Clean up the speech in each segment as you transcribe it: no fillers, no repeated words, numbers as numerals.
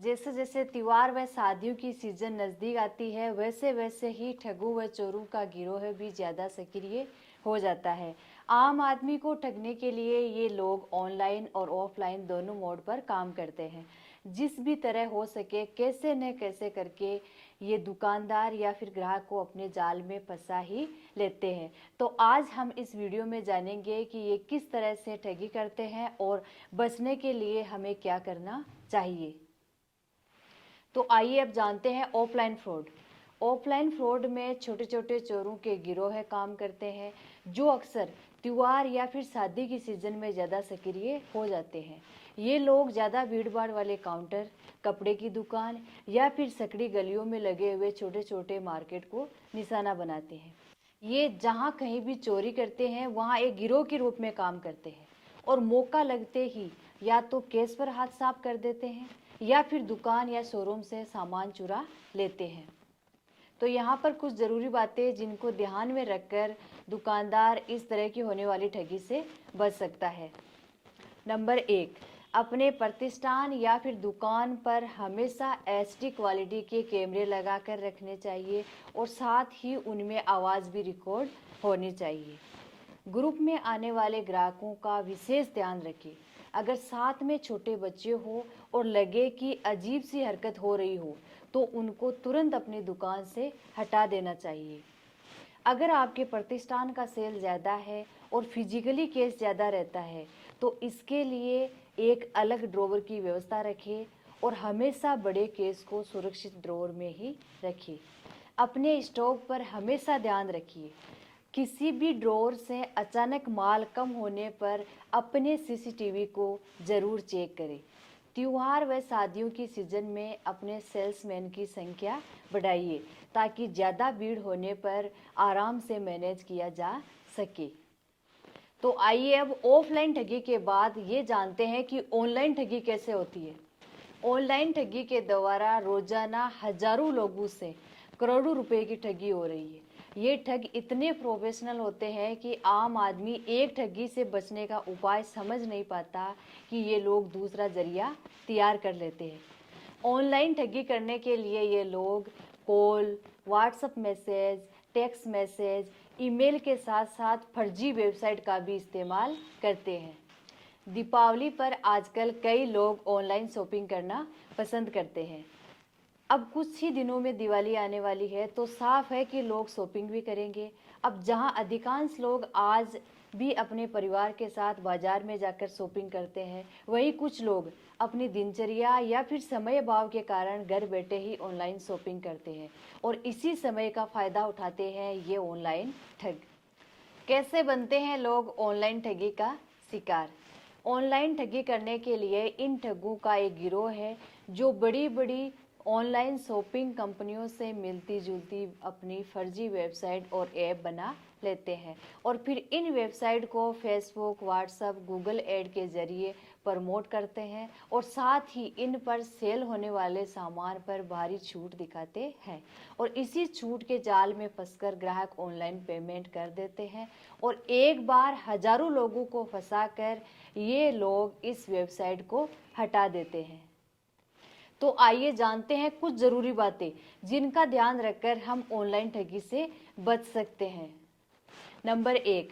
जैसे जैसे त्योहार व शादियों की सीजन नज़दीक आती है वैसे वैसे ही ठगों व चोरों का गिरोह भी ज़्यादा सक्रिय हो जाता है। आम आदमी को ठगने के लिए ये लोग ऑनलाइन और ऑफलाइन दोनों मोड पर काम करते हैं। जिस भी तरह हो सके कैसे न कैसे करके ये दुकानदार या फिर ग्राहक को अपने जाल में फंसा ही लेते हैं। तो आज हम इस वीडियो में जानेंगे कि ये किस तरह से ठगी करते हैं और बचने के लिए हमें क्या करना चाहिए। तो आइए अब जानते हैं ऑफलाइन फ्रॉड। ऑफलाइन फ्रॉड में छोटे छोटे चोरों के गिरोह काम करते हैं जो अक्सर त्योहार या फिर शादी की सीजन में ज़्यादा सक्रिय हो जाते हैं। ये लोग ज़्यादा भीड़ भाड़ वाले काउंटर, कपड़े की दुकान या फिर सकड़ी गलियों में लगे हुए छोटे छोटे मार्केट को निशाना बनाते हैं। ये जहाँ कहीं भी चोरी करते हैं वहाँ एक गिरोह के रूप में काम करते हैं और मौका लगते ही या तो केस पर हाथ साफ कर देते हैं या फिर दुकान या शोरूम से सामान चुरा लेते हैं। तो यहाँ पर कुछ ज़रूरी बातें जिनको ध्यान में रखकर दुकानदार इस तरह की होने वाली ठगी से बच सकता है। नंबर 1, अपने प्रतिष्ठान या फिर दुकान पर हमेशा एचडी क्वालिटी के कैमरे लगा कर रखने चाहिए और साथ ही उनमें आवाज़ भी रिकॉर्ड होनी चाहिए। ग्रुप में आने वाले ग्राहकों का विशेष ध्यान रखें। अगर साथ में छोटे बच्चे हो और लगे कि अजीब सी हरकत हो रही हो तो उनको तुरंत अपनी दुकान से हटा देना चाहिए। अगर आपके प्रतिष्ठान का सेल ज़्यादा है और फिजिकली केस ज़्यादा रहता है तो इसके लिए एक अलग ड्रॉवर की व्यवस्था रखें और हमेशा बड़े केस को सुरक्षित ड्रॉवर में ही रखिए। अपने स्टॉक पर हमेशा ध्यान रखिए। किसी भी ड्रॉवर से अचानक माल कम होने पर अपने सीसीटीवी को ज़रूर चेक करें। त्योहार व शादियों की सीज़न में अपने सेल्समैन की संख्या बढ़ाइए ताकि ज़्यादा भीड़ होने पर आराम से मैनेज किया जा सके। तो आइए अब ऑफलाइन ठगी के बाद ये जानते हैं कि ऑनलाइन ठगी कैसे होती है। ऑनलाइन ठगी के द्वारा रोजाना हजारों लोगों से करोड़ों रुपए की ठगी हो रही है। ये ठग इतने प्रोफेशनल होते हैं कि आम आदमी एक ठगी से बचने का उपाय समझ नहीं पाता कि ये लोग दूसरा जरिया तैयार कर लेते हैं। ऑनलाइन ठगी करने के लिए ये लोग call, WhatsApp message, text message, email के साथ साथ फर्जी वेबसाइट का भी इस्तेमाल करते हैं। दीपावली पर आजकल कई लोग ऑनलाइन शॉपिंग करना पसंद करते हैं। अब कुछ ही दिनों में दिवाली आने वाली है तो साफ है कि लोग शॉपिंग भी करेंगे। अब जहां अधिकांश लोग आज भी अपने परिवार के साथ बाजार में जाकर शॉपिंग करते हैं, वहीं कुछ लोग अपनी दिनचर्या या फिर समय अभाव के कारण घर बैठे ही ऑनलाइन शॉपिंग करते हैं और इसी समय का फ़ायदा उठाते हैं ये ऑनलाइन ठग। कैसे बनते हैं लोग ऑनलाइन ठगी का शिकार? ऑनलाइन ठगी करने के लिए इन ठगों का एक गिरोह है जो बड़ी बड़ी ऑनलाइन शॉपिंग कंपनियों से मिलती जुलती अपनी फर्जी वेबसाइट और ऐप बना लेते हैं और फिर इन वेबसाइट को फेसबुक, व्हाट्सएप, गूगल ऐड के जरिए प्रमोट करते हैं और साथ ही इन पर सेल होने वाले सामान पर भारी छूट दिखाते हैं और इसी छूट के जाल में फंसकर ग्राहक ऑनलाइन पेमेंट कर देते हैं और एक बार हजारों लोगों को फंसाकर ये लोग इस वेबसाइट को हटा देते हैं। तो आइए जानते हैं कुछ ज़रूरी बातें जिनका ध्यान रखकर हम ऑनलाइन ठगी से बच सकते हैं। नंबर 1,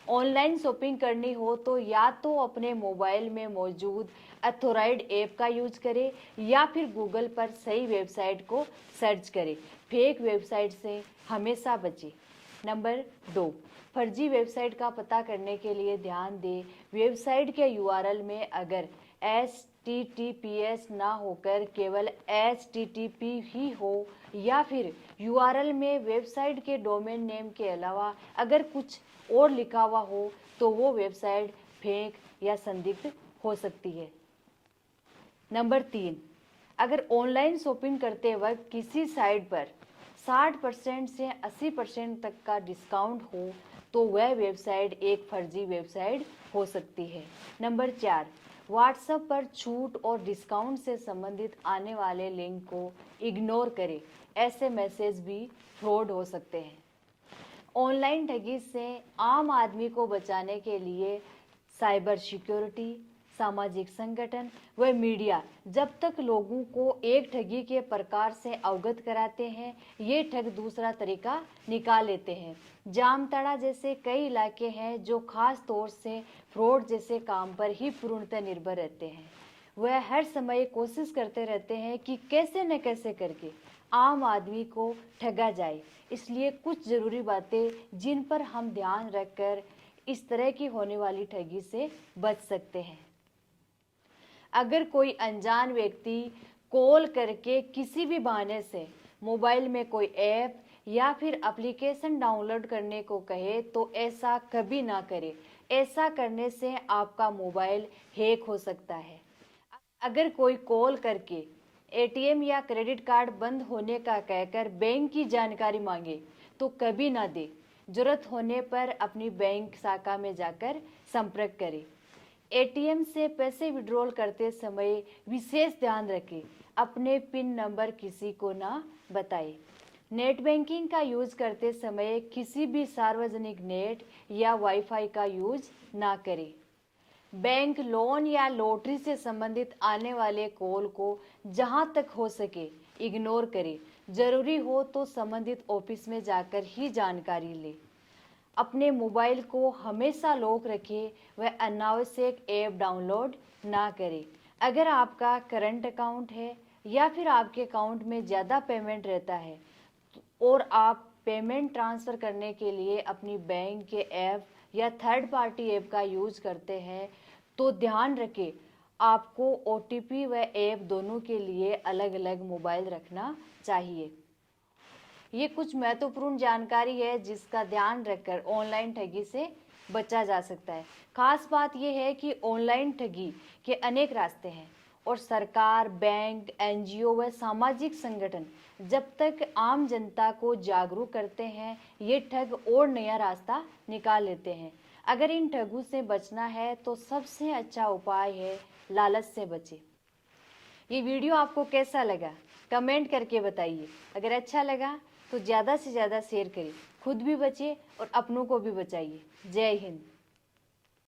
ऑनलाइन शॉपिंग करनी हो तो या तो अपने मोबाइल में मौजूद अथॉराइज्ड ऐप का यूज करें या फिर गूगल पर सही वेबसाइट को सर्च करें। फेक वेबसाइट से हमेशा बचें। नंबर 2, फर्जी वेबसाइट का पता करने के लिए ध्यान दें वेबसाइट के यूआरएल में अगर HTTPS ना होकर केवल HTTP ही हो या फिर यूआरएल में वेबसाइट के डोमेन नेम के अलावा अगर कुछ और लिखा हुआ हो तो वो वेबसाइट फेक या संदिग्ध हो सकती है। नंबर 3, अगर ऑनलाइन शॉपिंग करते वक्त किसी साइट पर 60% से 80% तक का डिस्काउंट हो तो वह वेबसाइट एक फर्जी वेबसाइट हो सकती है। नंबर 4, व्हाट्सएप पर छूट और डिस्काउंट से संबंधित आने वाले लिंक को इग्नोर करें, ऐसे मैसेज भी फ्रॉड हो सकते हैं। ऑनलाइन ठगी से आम आदमी को बचाने के लिए साइबर सिक्योरिटी, सामाजिक संगठन व मीडिया जब तक लोगों को एक ठगी के प्रकार से अवगत कराते हैं, ये ठग दूसरा तरीका निकाल लेते हैं। जामताड़ा जैसे कई इलाके हैं जो खास तौर से फ्रॉड जैसे काम पर ही पूर्णतः निर्भर रहते हैं। वह हर समय कोशिश करते रहते हैं कि कैसे न कैसे करके आम आदमी को ठगा जाए। इसलिए कुछ ज़रूरी बातें जिन पर हम ध्यान रखकर इस तरह की होने वाली ठगी से बच सकते हैं। अगर कोई अनजान व्यक्ति कॉल करके किसी भी बहाने से मोबाइल में कोई ऐप या फिर एप्लीकेशन डाउनलोड करने को कहे तो ऐसा कभी ना करें। ऐसा करने से आपका मोबाइल हैक हो सकता है। अगर कोई कॉल करके एटीएम या क्रेडिट कार्ड बंद होने का कहकर बैंक की जानकारी मांगे तो कभी ना दे। जरूरत होने पर अपनी बैंक शाखा में जाकर संपर्क करें। एटीएम से पैसे विड्रॉल करते समय विशेष ध्यान रखें, अपने पिन नंबर किसी को ना बताएं। नेट बैंकिंग का यूज करते समय किसी भी सार्वजनिक नेट या वाईफाई का यूज ना करें। बैंक लोन या लॉटरी से संबंधित आने वाले कॉल को जहां तक हो सके इग्नोर करें। जरूरी हो तो संबंधित ऑफिस में जाकर ही जानकारी लें। अपने मोबाइल को हमेशा लॉक रखें व अनावश्यक ऐप डाउनलोड ना करें। अगर आपका करंट अकाउंट है या फिर आपके अकाउंट में ज़्यादा पेमेंट रहता है और आप पेमेंट ट्रांसफ़र करने के लिए अपनी बैंक के ऐप या थर्ड पार्टी ऐप का यूज करते हैं तो ध्यान रखें, आपको ओटीपी व ऐप दोनों के लिए अलग अलग मोबाइल रखना चाहिए। ये कुछ महत्वपूर्ण जानकारी है जिसका ध्यान रखकर ऑनलाइन ठगी से बचा जा सकता है। खास बात यह है कि ऑनलाइन ठगी के अनेक रास्ते हैं और सरकार, बैंक, एनजीओ व सामाजिक संगठन जब तक आम जनता को जागरूक करते हैं, ये ठग और नया रास्ता निकाल लेते हैं। अगर इन ठगों से बचना है तो सबसे अच्छा उपाय है लालच से बचें। ये वीडियो आपको कैसा लगा कमेंट करके बताइए। अगर अच्छा लगा तो ज़्यादा से ज़्यादा शेयर करिए, खुद भी बचिए और अपनों को भी बचाइए। जय हिंद।